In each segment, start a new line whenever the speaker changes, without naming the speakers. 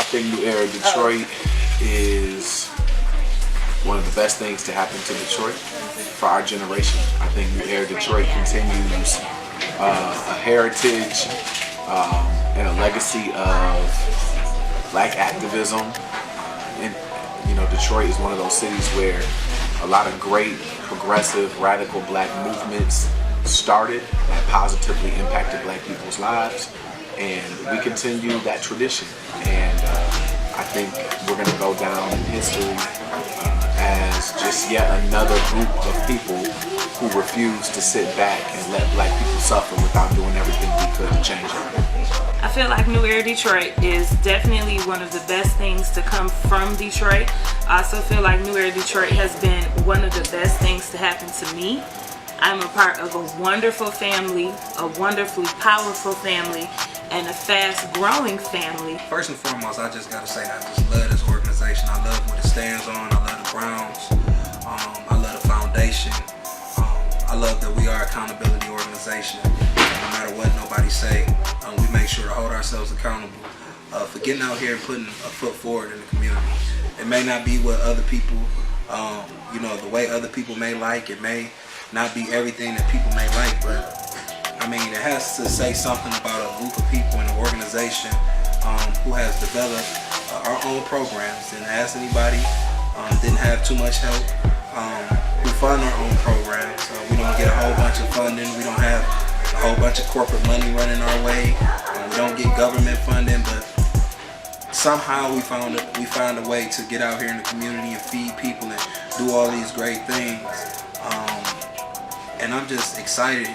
think New Era Detroit is one of the best things to happen to Detroit for our generation. I think New Era Detroit continues a heritage and a legacy of black activism. And you know, Detroit is one of those cities where a lot of great, progressive, radical black movements started that positively impacted black people's lives, and we continue that tradition. And I think we're going to go down in history as just yet another group of people who refuse to sit back and let black people suffer without doing everything we could to change it.
I feel like New Era Detroit is definitely one of the best things to come from Detroit. I also feel like New Era Detroit has been one of the best things to happen to me. I'm a part of a wonderful family, a wonderfully powerful family, and a fast-growing family.
First and foremost, I just gotta say I just love this organization. I love what it stands on. I love the grounds. I love the foundation. I love that we are an accountability organization. No matter what nobody say, we make sure to hold ourselves accountable for getting out here and putting a foot forward in the community. It may not be what other people, you know, the way other people may like. It may not be everything that people may like, but I mean, it has to say something about a group of people in an organization who has developed our own programs. Didn't ask anybody, didn't have too much help. We fund our own programs. We don't get a whole bunch of funding. We don't have a whole bunch of corporate money running our way. We don't get government funding, but somehow we found a way to get out here in the community and feed people and do all these great things. And I'm just excited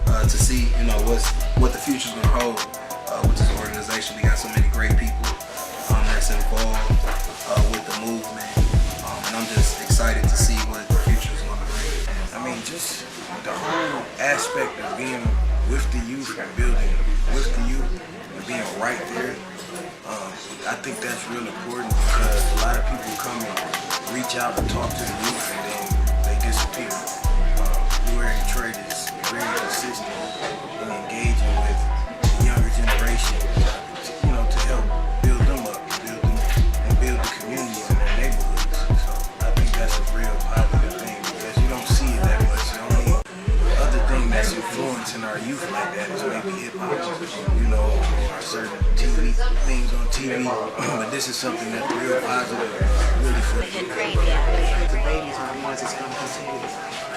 to see, you know, what the future's gonna hold with this organization. We got so many great people that's involved with the movement, and I'm just excited to see what the future's gonna bring.
I mean, just the whole aspect of being with the youth and building with the youth and being right there. I think that's real important because a lot of people come and reach out and talk to the youth and then they disappear. New Era Detroit is very consistent in engaging with the younger generation, you know, to help build them up, and build the communities in their neighborhoods. So I think that's a real positive thing because you don't see it that much. The only other thing that's influencing our youth like that is maybe hip hop, you know, or certain TV things on TV. But this is something that's real positive, really for the youth.
The babies are the ones that's going to continue to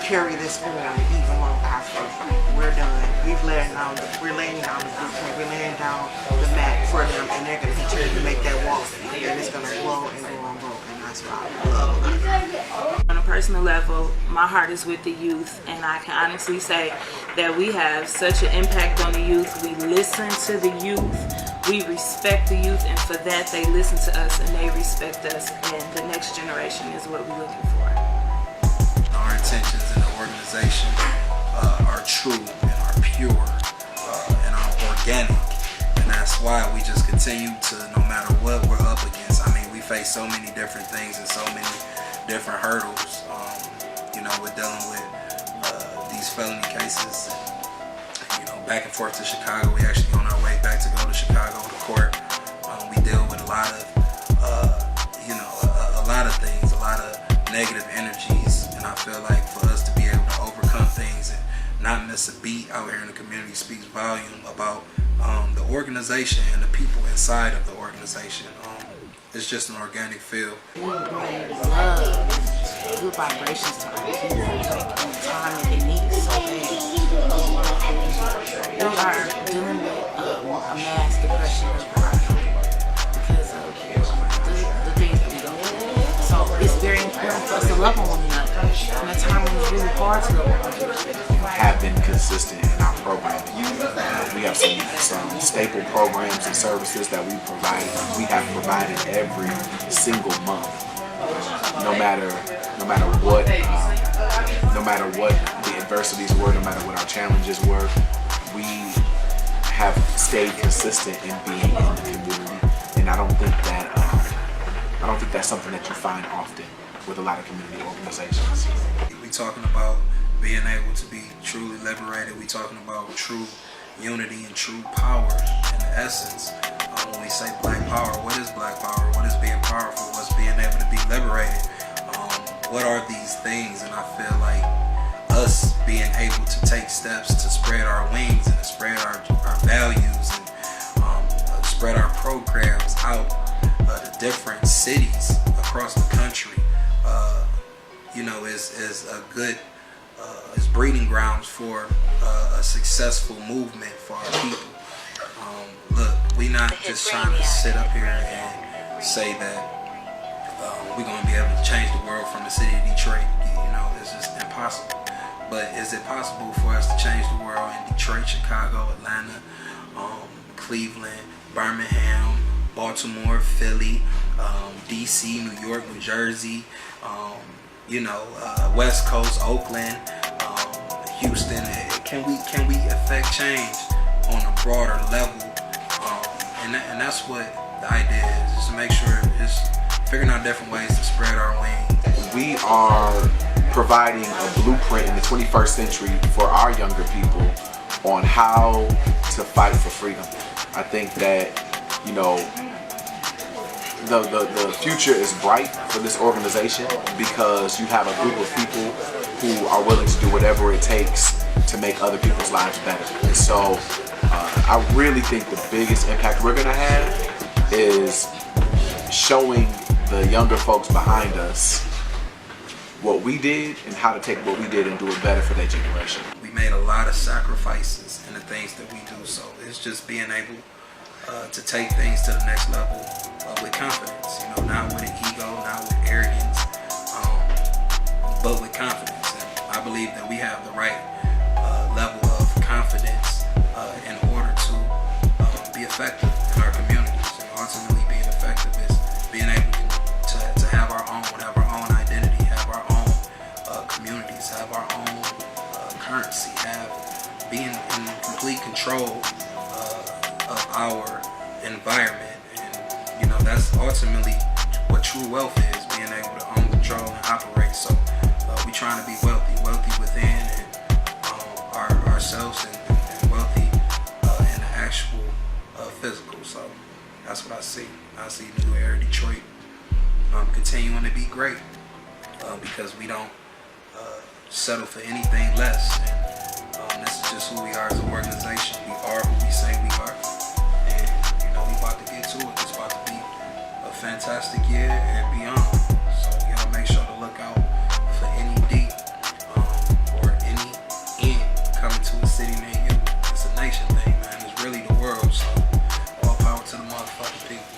carry this on even long after we're done. We're laying down the blueprint, we're laying down the mat for them, and they're going to continue to make that walk, and it's going to grow and grow and grow, and that's what I love about it.
On a personal level, my heart is with the youth, and I can honestly say that we have such an impact on the youth. We listen to the youth, we respect the youth, and for that they listen to us and they respect us, and the next generation is what we're looking for.
Our intentions in the organization are true and are pure and are organic, and that's why we just continue to, no matter what we're up against. I mean, we face so many different things and so many different hurdles. You know, we're dealing with these felony cases, and, you know, back and forth to Chicago. We actually on our way back to go to Chicago to court. We deal with a lot of, you know, a lot of things, a lot of negative energies, and I feel like for us to be able to overcome things and not miss a beat out here in the community speaks volume about the organization and the people inside of the organization. It's just an organic feel.
We bring love, good vibrations to our people, like the time that they need it so bad. We are dealing with a mass depression because of the things that we go through. So it's very important for us to love on one another. And a time when it's really hard to love on one another.
Have been consistent in our programming. We have some staple programs and services that we have provided every single month. No matter what the adversities were, no matter what our challenges were, we have stayed consistent in being in the community. And I don't think that's something that you find often with a lot of community organizations.
We talking about being able to be truly liberated. We talking about true unity and true power in essence. When we say black power. What is black power? What is being powerful? What's being able to be liberated? What are these things? And I feel like us being able to take steps to spread our wings and to spread our values and spread our programs out to different cities across the country, is a good is breeding grounds for a successful movement for our people. Look, we not just trying to sit up here and say that we're going to be able to change the world from the city of Detroit. It's just impossible. But is it possible for us to change the world in Detroit, Chicago, Atlanta, Cleveland, Birmingham, Baltimore, Philly, DC, New York, New Jersey, West Coast, Oakland, Houston? Can we affect change on a broader level? And that's what the idea is to make sure it's figuring out different ways to spread our wings.
We are providing a blueprint in the 21st century for our younger people on how to fight for freedom. I think that, the future is bright for this organization because you have a group of people who are willing to do whatever it takes to make other people's lives better. And so I really think the biggest impact we're going to have is showing the younger folks behind us what we did and how to take what we did and do it better for their generation.
We made a lot of sacrifices in the things that we do, so it's just being able to take things to the next level with confidence, not with an ego, not with arrogance, but with confidence. And I believe that we have the right level of confidence in order to be effective in our communities. And ultimately being effective is being able to have our own identity, have our own communities, have our own currency, being in complete control of our environment. And that's ultimately what true wealth is, being able to own, control, and operate. So we're trying to be wealthy within and ourselves, and wealthy in the actual physical. So that's what I see. I see New Era Detroit continuing to be great because we don't settle for anything less. And this is just who we are as an organization. We are who we say we are. And we about to get to it. It's about to be a fantastic year and beyond. So y'all make sure to look out for any D or any N coming to a city near you. It's a nation thing, man. It's really the world. So all power to the motherfucking people.